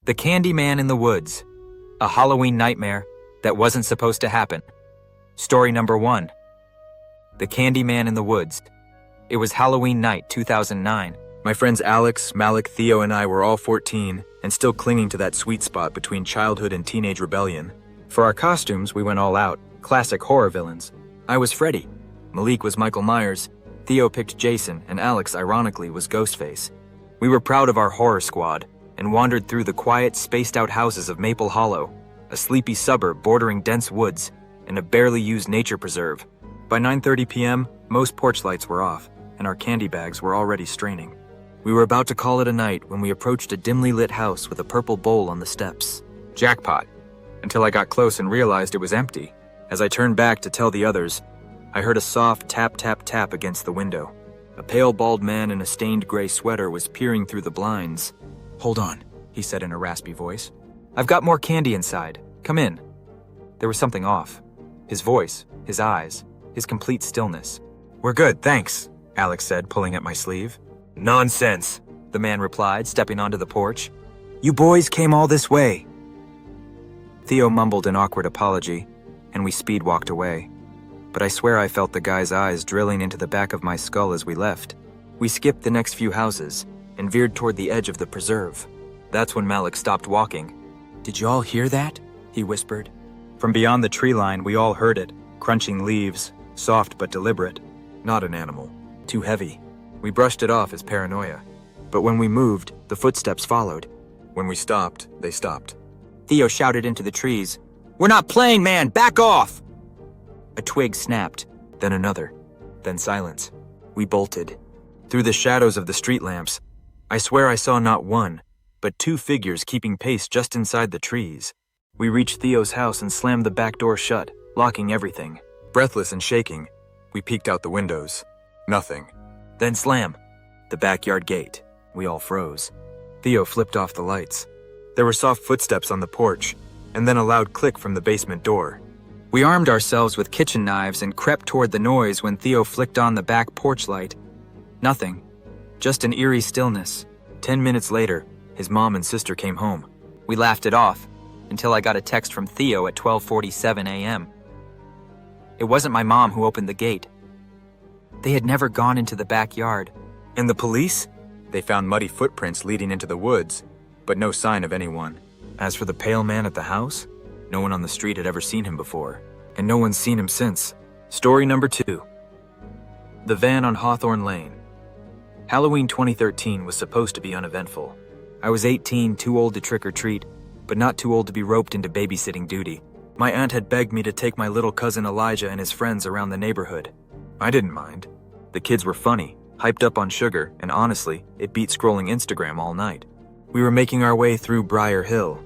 The Candyman in the Woods, a Halloween nightmare that wasn't supposed to happen. Story number 1. The Candyman in the Woods. It was Halloween night 2009. My friends Alex, Malik, Theo, and I were all 14 and still clinging to that sweet spot between childhood and teenage rebellion. For our costumes, we went all out, classic horror villains. I was Freddy, Malik was Michael Myers, Theo picked Jason, and Alex, ironically, was Ghostface. We were proud of our horror squad and wandered through the quiet, spaced-out houses of Maple Hollow, a sleepy suburb bordering dense woods and a barely used nature preserve. By 9:30 p.m., most porch lights were off, and our candy bags were already straining. We were about to call it a night when we approached a dimly lit house with a purple bowl on the steps. Jackpot. Until I got close and realized it was empty. As I turned back to tell the others, I heard a soft tap, tap, tap against the window. A pale, bald man in a stained gray sweater was peering through the blinds. "Hold on," he said in a raspy voice. "I've got more candy inside. Come in." There was something off. His voice, his eyes, his complete stillness. "We're good, thanks," Alex said, pulling at my sleeve. "Nonsense," the man replied, stepping onto the porch. "You boys came all this way." Theo mumbled an awkward apology, and we speed walked away. But I swear I felt the guy's eyes drilling into the back of my skull as we left. We skipped the next few houses and veered toward the edge of the preserve. That's when Malik stopped walking. "Did you all hear that?" he whispered. From beyond the tree line, we all heard it, crunching leaves, soft but deliberate. Not an animal. Too heavy. We brushed it off as paranoia. But when we moved, the footsteps followed. When we stopped, they stopped. Theo shouted into the trees, "We're not playing, man! Back off!" A twig snapped, then another, then silence. We bolted. Through the shadows of the street lamps, I swear I saw not one, but two figures keeping pace just inside the trees. We reached Theo's house and slammed the back door shut, locking everything. Breathless and shaking, we peeked out the windows. Nothing. Then slam. The backyard gate. We all froze. Theo flipped off the lights. There were soft footsteps on the porch, and then a loud click from the basement door. We armed ourselves with kitchen knives and crept toward the noise when Theo flicked on the back porch light. Nothing. Just an eerie stillness. 10 minutes later, his mom and sister came home. We laughed it off, until I got a text from Theo at 12:47 a.m. It wasn't my mom who opened the gate. They had never gone into the backyard. And the police? They found muddy footprints leading into the woods, but no sign of anyone. As for the pale man at the house, no one on the street had ever seen him before, and no one's seen him since. Story number 2. The van on Hawthorne Lane. Halloween 2013 was supposed to be uneventful. I was 18, too old to trick or treat, but not too old to be roped into babysitting duty. My aunt had begged me to take my little cousin Elijah and his friends around the neighborhood. I didn't mind. The kids were funny, hyped up on sugar, and honestly, it beat scrolling Instagram all night. We were making our way through Briar Hill,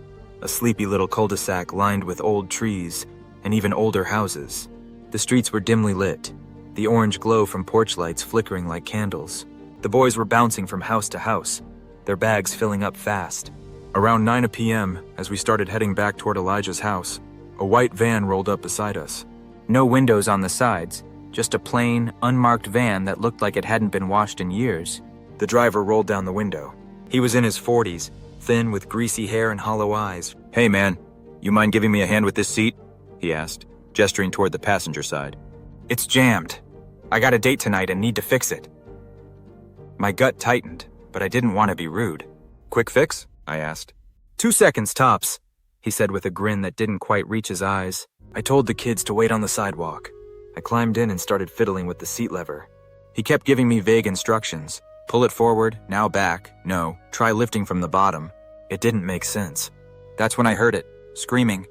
a sleepy little cul-de-sac lined with old trees and even older houses. The streets were dimly lit, the orange glow from porch lights flickering like candles. The boys were bouncing from house to house, their bags filling up fast. Around 9 p.m., as we started heading back toward Elijah's house, a white van rolled up beside us. No windows on the sides, just a plain, unmarked van that looked like it hadn't been washed in years. The driver rolled down the window. He was in his 40s, thin with greasy hair and hollow eyes. "Hey man, you mind giving me a hand with this seat?" he asked, gesturing toward the passenger side. "It's jammed. I got a date tonight and need to fix it." My gut tightened, but I didn't want to be rude. "Quick fix?" I asked. 2 seconds tops," he said with a grin that didn't quite reach his eyes. I told the kids to wait on the sidewalk. I climbed in and started fiddling with the seat lever. He kept giving me vague instructions. Pull it forward, now back, no, try lifting from the bottom. It didn't make sense. That's when I heard it, screaming.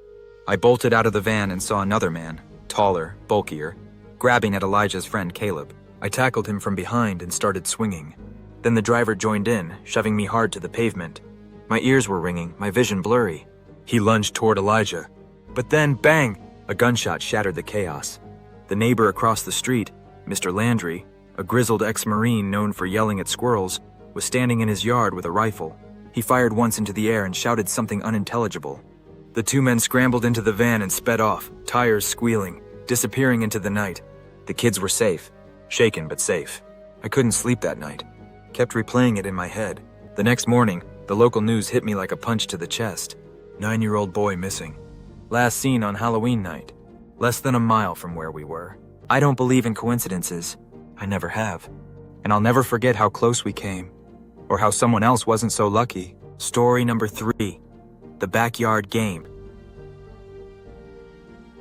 I bolted out of the van and saw another man, taller, bulkier, grabbing at Elijah's friend Caleb. I tackled him from behind and started swinging. Then the driver joined in, shoving me hard to the pavement. My ears were ringing, my vision blurry. He lunged toward Elijah. But then, bang! A gunshot shattered the chaos. The neighbor across the street, Mr. Landry, a grizzled ex-Marine known for yelling at squirrels, was standing in his yard with a rifle. He fired once into the air and shouted something unintelligible. The two men scrambled into the van and sped off, tires squealing, disappearing into the night. The kids were safe. Shaken but safe. I couldn't sleep that night. Kept replaying it in my head. The next morning, The local news hit me like a punch to the chest. 9-year-old boy missing. Last seen on Halloween night. Less than a mile from where we were. I don't believe in coincidences. I never have. And I'll never forget how close we came. Or how someone else wasn't so lucky. Story number 3. The Backyard Game.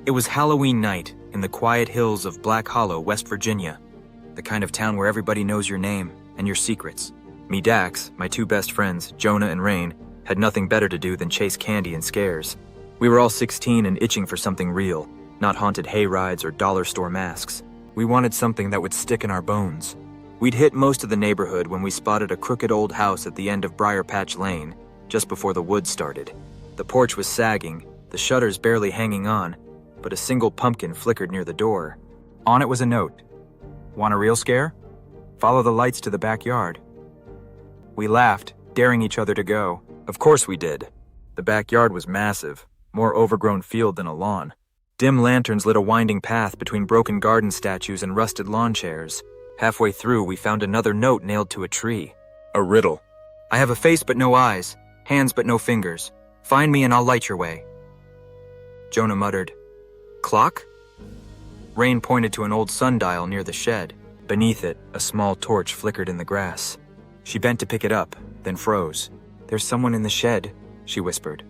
It was Halloween night in the quiet hills of Black Hollow, West Virginia. The kind of town where everybody knows your name and your secrets. Me Dax, my 2 best friends, Jonah and Rain, had nothing better to do than chase candy and scares. We were all 16 and itching for something real, not haunted hay rides or dollar store masks. We wanted something that would stick in our bones. We'd hit most of the neighborhood when we spotted a crooked old house at the end of Briar Patch Lane, just before the woods started. The porch was sagging, the shutters barely hanging on, but a single pumpkin flickered near the door. On it was a note. Want a real scare? Follow the lights to the backyard. We laughed, daring each other to go. Of course we did. The backyard was massive, more overgrown field than a lawn. Dim lanterns lit a winding path between broken garden statues and rusted lawn chairs. Halfway through, we found another note nailed to a tree. A riddle. I have a face but no eyes, hands but no fingers. Find me and I'll light your way. Jonah muttered, Clock? Rain pointed to an old sundial near the shed. Beneath it, a small torch flickered in the grass. She bent to pick it up, then froze. There's someone in the shed, she whispered.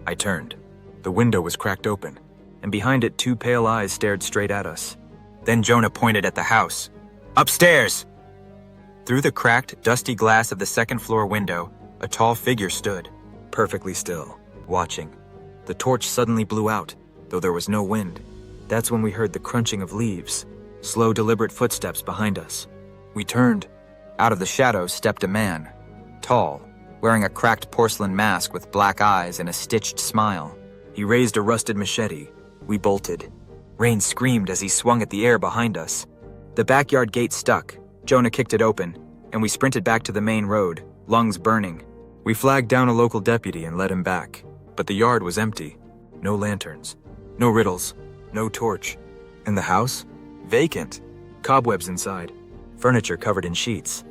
I turned. The window was cracked open, and behind it 2 pale eyes stared straight at us. Then Jonah pointed at the house. Upstairs! Through the cracked, dusty glass of the second-floor window, a tall figure stood, perfectly still, watching. The torch suddenly blew out, though there was no wind. That's when we heard the crunching of leaves, slow, deliberate footsteps behind us. We turned. Out of the shadows stepped a man, tall, wearing a cracked porcelain mask with black eyes and a stitched smile. He raised a rusted machete. We bolted. Rain screamed as he swung at the air behind us. The backyard gate stuck. Jonah kicked it open, and we sprinted back to the main road, lungs burning. We flagged down a local deputy and led him back. But the yard was empty. No lanterns. No riddles. No torch. And the house? Vacant. Cobwebs inside. Furniture covered in sheets.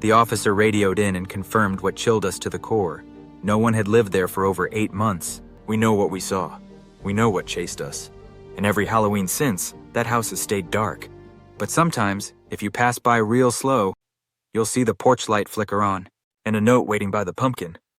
The officer radioed in and confirmed what chilled us to the core. No one had lived there for over 8 months. We know what we saw. We know what chased us. And every Halloween since, that house has stayed dark. But sometimes, if you pass by real slow, you'll see the porch light flicker on, and a note waiting by the pumpkin.